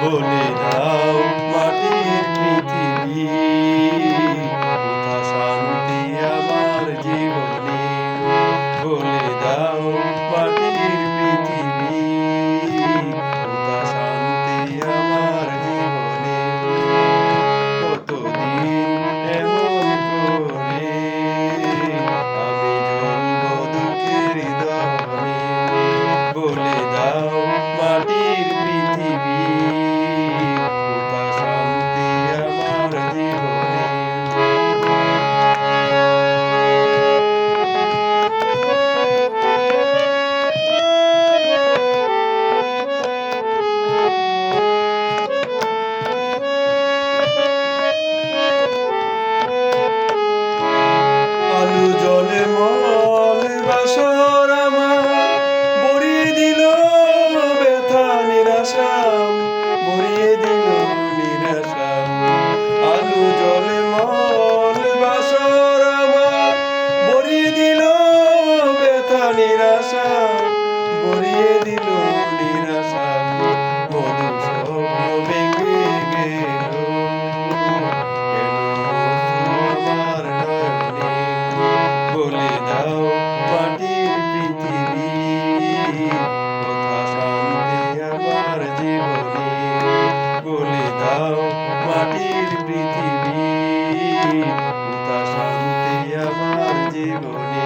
বলে দাও মাটির পৃথিবী, কোথা শান্তি আমার জীবনে। বলে দাও মাটির পৃথিবী, কোথা শান্তি আমার জীবনে। কতদিন এমন করে আমি জ্বলব দুঃখের দহনে। বলে দাও মাটির পৃথিবী, কোথা শান্তি আমার জীবনে। আলু জলে মল বাসর আমার ভরিয়ে দিল ব্যথা নিরাশা, ভরিয়ে দিল নিরাশা। আলু জলে মল বাসর আমার ভরিয়ে দিল ব্যথা নিরাশা, ভরিয়ে দিল নিরাশা। মধু স্বপ্ন ভেঙে গেল, কেন আমার নয়নে। বলে দাও মাটির পৃথিবী, কোথা শান্তি আমার জীবনে। বলে দাও মাটির পৃথিবী, কোথা শান্তি আমার জীবনে।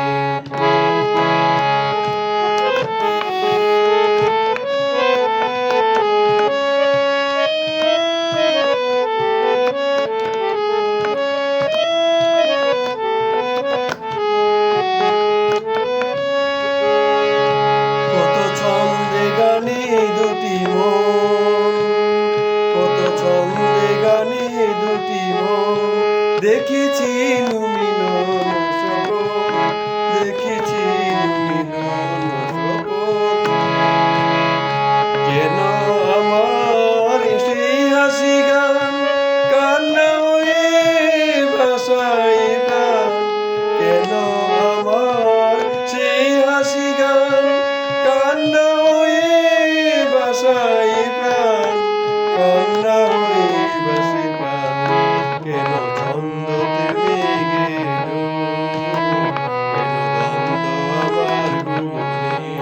দুটি মন, কত ছন্দে গানে দুটি মন। দেখেছি মিলন সপন, দেখেছি মিলন সপন। কেন আমার সেই হাসি গান কান্না হয়ে ভাসায় প্রাণ। কেন আমার সেই হাসি গান কান্না হয়ে ভাসায় প্রাণ, কান্না হয়ে ভাসে প্রাণ। কেন ছন্দ থেমে গেল, কেন দ্বন্দ্ব আমার ভুবনে।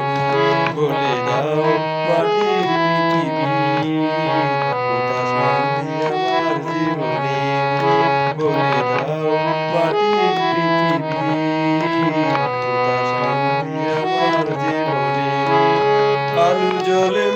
বলে দাও মাটির পৃথিবী, কোথা শান্তি আমার জীবনে। বলে দাও মাটির পৃথিবী, কোথা শান্তি আমার জীবনে। আলু জলে